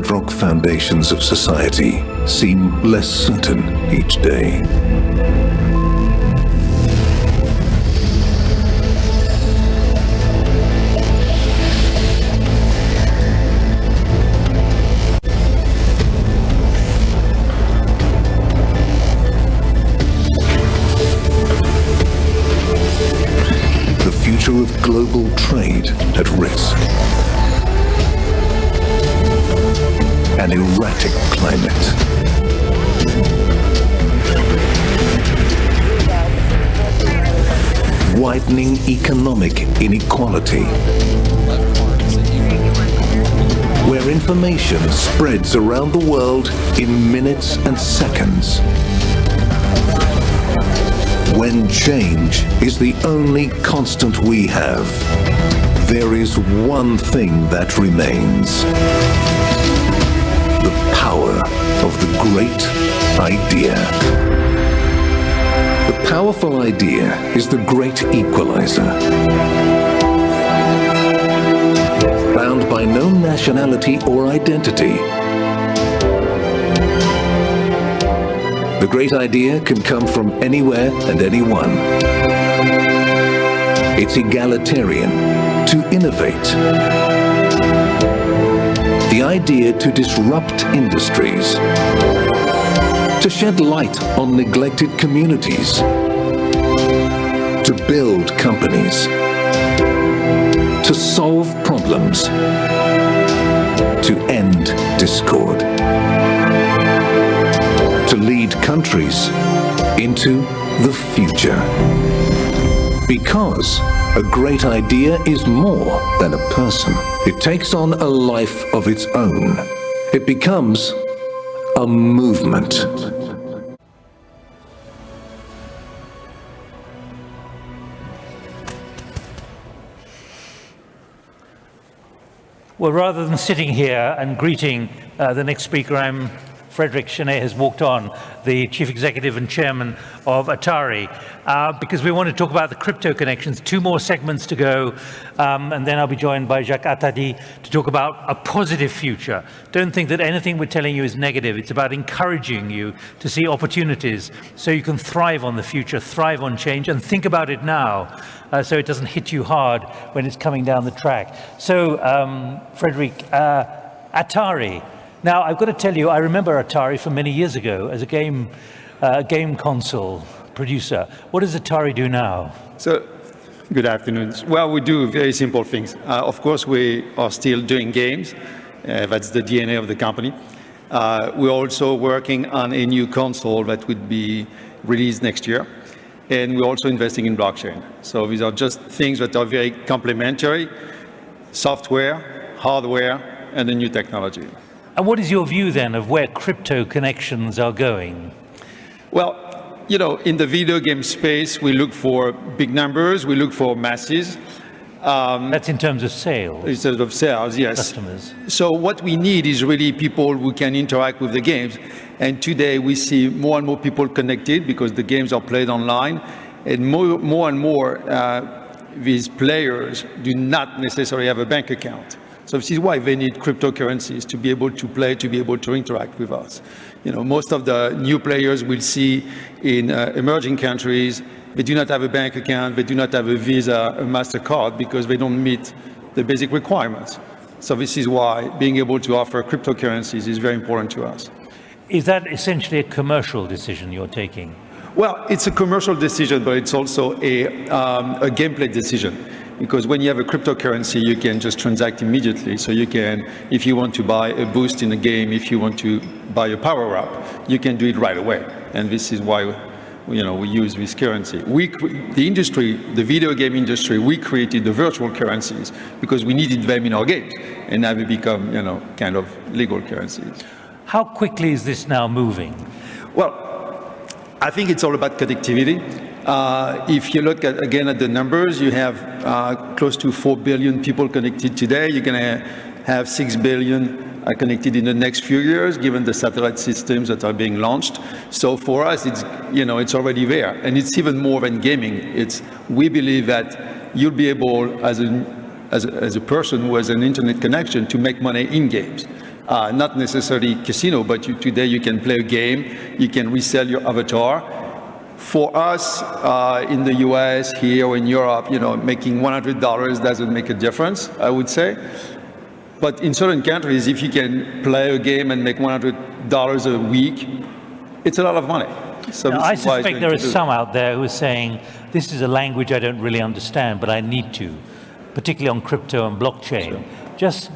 bedrock foundations of society seem less certain each day. The future of global trade at risk. An erratic climate. Widening economic inequality. Where information spreads around the world in minutes and seconds. When change is the only constant we have, there is one thing that remains. The power of the great idea. The powerful idea is the great equalizer. Bound by no nationality or identity, the great idea can come from anywhere and anyone. It's egalitarian, to innovate. The idea to disrupt industries, to shed light on neglected communities, to build companies, to solve problems, to end discord, to lead countries into the future. Because a great idea is more than a person. It takes on a life of its own. It becomes a movement. Well, rather than sitting here and greeting the next speaker, Frédéric Chesnais has walked on, the Chief Executive and Chairman of Atari, because we want to talk about the crypto connections. 2 more segments to go, and then I'll be joined by Jacques Attali to talk about a positive future. Don't think that anything we're telling you is negative. It's about encouraging you to see opportunities so you can thrive on the future, thrive on change, and think about it now, so it doesn't hit you hard when it's coming down the track. So, Frédéric, Atari. Now, I've got to tell you, I remember Atari from many years ago as a game console producer. What does Atari do now? So, good afternoon. Well, we do very simple things. Of course, we are still doing games. That's the DNA of the company. We're also working on a new console that would be released next year. And we're also investing in blockchain. So these are just things that are very complementary: software, hardware, and a new technology. And what is your view then of where crypto connections are going? Well, you know, in the video game space, we look for big numbers, we look for masses. That's in terms of sales. In terms of sales, yes. Customers. So what we need is really people who can interact with the games. And today we see more and more people connected because the games are played online. And more and more, these players do not necessarily have a bank account. So this is why they need cryptocurrencies to be able to play, to be able to interact with us. You know, most of the new players we'll see in emerging countries, they do not have a bank account, they do not have a Visa, a MasterCard, because they don't meet the basic requirements. So this is why being able to offer cryptocurrencies is very important to us. Is that essentially a commercial decision you're taking? Well, it's a commercial decision, but it's also a gameplay decision. Because when you have a cryptocurrency, you can just transact immediately. So you can, if you want to buy a boost in a game, if you want to buy a power-up, you can do it right away. And this is why, you know, we use this currency. The industry, the video game industry, we created the virtual currencies because we needed them in our games. And now they become, you know, kind of legal currencies. How quickly is this now moving? Well, I think it's all about connectivity. If you look at, again, at the numbers, you have close to 4 billion people connected today. You're going to have 6 billion connected in the next few years, given the satellite systems that are being launched. So for us, it's, you know, it's already there. And it's even more than gaming. We believe that you'll be able, as a person who has an internet connection, to make money in games. Not necessarily casino, but today you can play a game, you can resell your avatar. For us in the US, here or in Europe, making $100 doesn't make a difference, I would say. But in certain countries, if you can play a game and make $100 a week, it's a lot of money. So now, I suspect there are some out there who are saying, this is a language I don't really understand, but I need to, particularly on crypto and blockchain. Sure. Just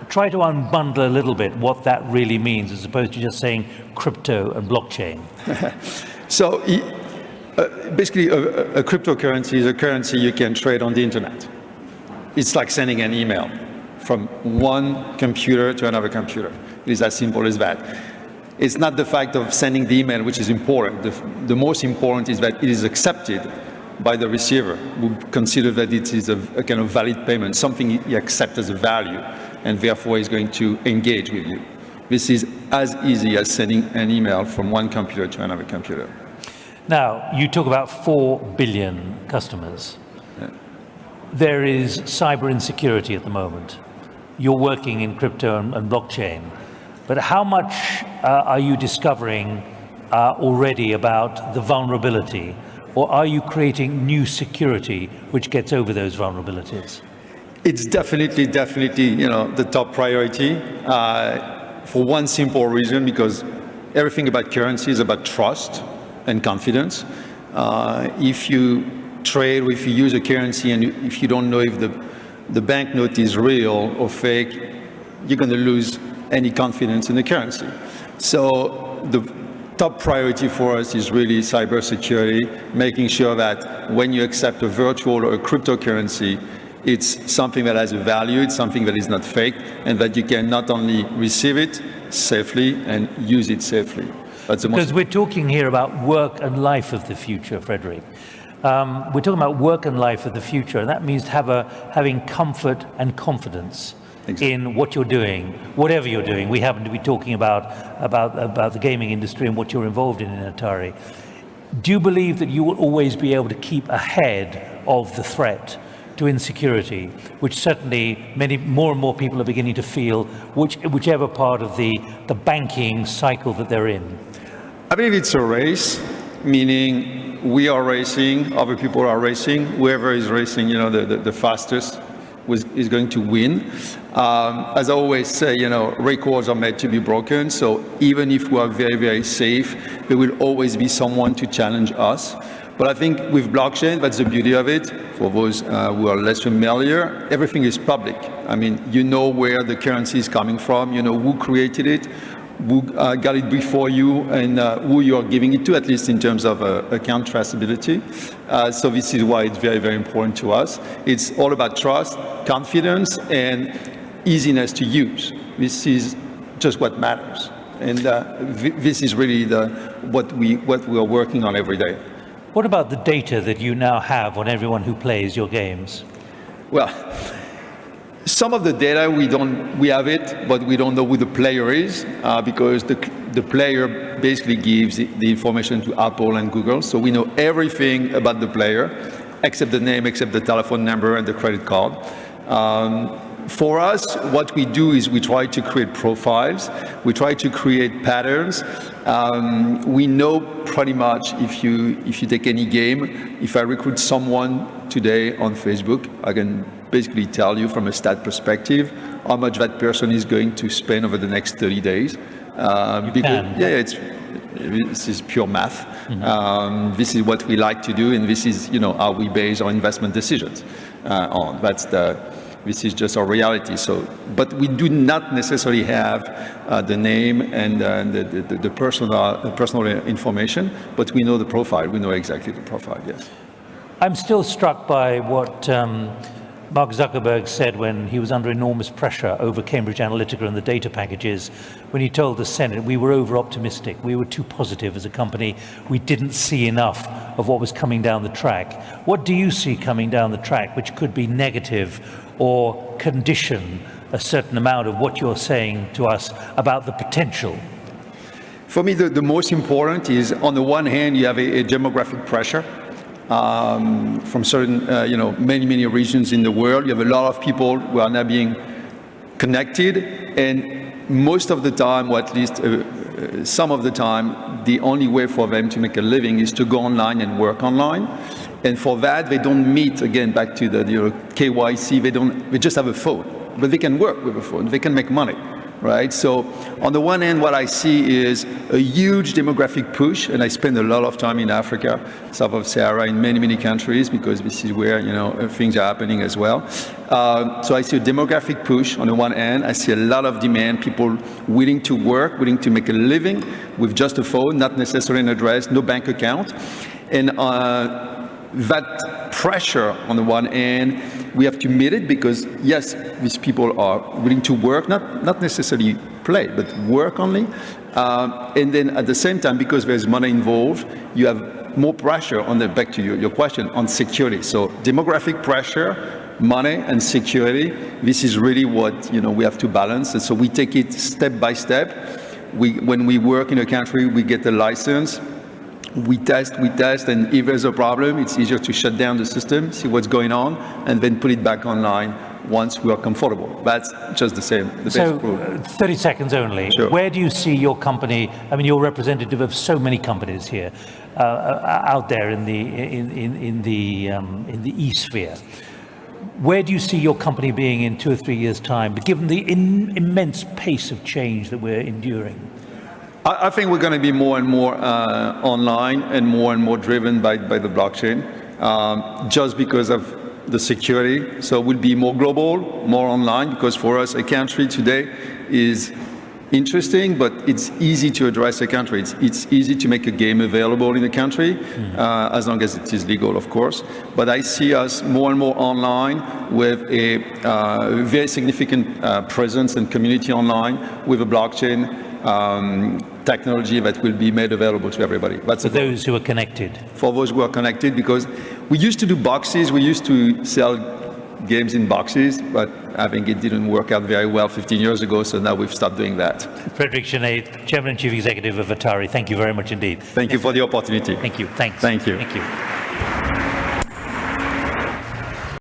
try to unbundle a little bit what that really means, as opposed to just saying crypto and blockchain. So basically, a cryptocurrency is a currency you can trade on the internet. It's like sending an email from one computer to another computer. It is as simple as that. It's not the fact of sending the email which is important. The most important is that it is accepted by the receiver, who consider that it is a kind of valid payment, something he accepts as a value, and therefore is going to engage with you. This is as easy as sending an email from one computer to another computer. Now, you talk about 4 billion customers. Yeah. There is cyber insecurity at the moment. You're working in crypto and blockchain. But how much are you discovering already about the vulnerability? Or are you creating new security which gets over those vulnerabilities? It's definitely, the top priority. For one simple reason, because everything about currency is about trust and confidence. If you trade, or if you use a currency and if you don't know if the banknote is real or fake, you're going to lose any confidence in the currency. So the top priority for us is really cybersecurity, making sure that when you accept a virtual or a cryptocurrency, it's something that has a value, it's something that is not fake, and that you can not only receive it safely and use it safely. That's the because we're talking here about work and life of the future, Frédéric. We're talking about work and life of the future, and that means having comfort and confidence in what you're doing, whatever you're doing. We happen to be talking about the gaming industry and what you're involved in Atari. Do you believe that you will always be able to keep ahead of the threat to insecurity, which certainly more and more people are beginning to feel, whichever part of the banking cycle that they're in? I believe it's a race, meaning we are racing, other people are racing. Whoever is racing, the fastest is going to win. As I always say, records are made to be broken. So even if we are very, very safe, there will always be someone to challenge us. But I think with blockchain, that's the beauty of it. For those who are less familiar, everything is public. I mean, you know where the currency is coming from, you know who created it, who got it before you, and who you are giving it to, at least in terms of account traceability. So this is why it's very, very important to us. It's all about trust, confidence, and easiness to use. This is just what matters. And this is really what we are working on every day. What about the data that you now have on everyone who plays your games? Well, some of the data we have it, but we don't know who the player is because the player basically gives the information to Apple and Google. So we know everything about the player, except the name, except the telephone number and the credit card. For us, what we do is we try to create profiles. We try to create patterns. We know pretty much if you take any game, if I recruit someone today on Facebook, I can basically tell you from a stat perspective how much that person is going to spend over the next 30 days. This is pure math. Mm-hmm. This is what we like to do, and this is how we base our investment decisions on. This is just our reality. So, but we do not necessarily have the name and the personal information, but we know the profile. We know exactly the profile, yes. I'm still struck by what Mark Zuckerberg said when he was under enormous pressure over Cambridge Analytica and the data packages, when he told the Senate we were over-optimistic, we were too positive as a company, we didn't see enough of what was coming down the track. What do you see coming down the track which could be negative or condition a certain amount of what you're saying to us about the potential? For me, the most important is, on the one hand, you have a demographic pressure from certain, many regions in the world. You have a lot of people who are now being connected, and most of the time, or at least some of the time, the only way for them to make a living is to go online and work online. And for that, they don't meet, again, back to the KYC, they just have a phone. But they can work with a phone, they can make money, right? So on the one hand, what I see is a huge demographic push, and I spend a lot of time in Africa, south of Sahara, in many, many countries, because this is where, things are happening as well. So I see a demographic push on the one hand. I see a lot of demand, people willing to work, willing to make a living with just a phone, not necessarily an address, no bank account. And that pressure on the one hand, we have to meet it because, yes, these people are willing to work, not necessarily play, but work only. And then at the same time, because there's money involved, you have more pressure on back to your question, on security. So demographic pressure, money and security, this is really what we have to balance. And so we take it step by step. When we work in a country, we get a license. We test, and if there's a problem, it's easier to shut down the system, see what's going on, and then put it back online once we are comfortable. That's just the same. So, 30 seconds only. Sure. Where do you see your company? I mean, you're representative of so many companies here out there in the e-sphere. Where do you see your company being in 2 or 3 years' time, given the immense pace of change that we're enduring? I think we're going to be more and more online and more driven by the blockchain, just because of the security. So we'll be more global, more online, because for us, a country today is interesting, but it's easy to address a country. It's easy to make a game available in a country, as long as it is legal, of course. But I see us more and more online with a very significant presence and community online with a blockchain technology that will be made available to everybody. That's for those who are connected. For those who are connected, because we used to do boxes, we used to sell games in boxes, but I think it didn't work out very well 15 years ago, so now we've stopped doing that. Frédéric Chesnais, Chairman and Chief Executive of Atari, thank you very much indeed. Thank you for the opportunity. Thank you. Thanks. Thank you. Thank you.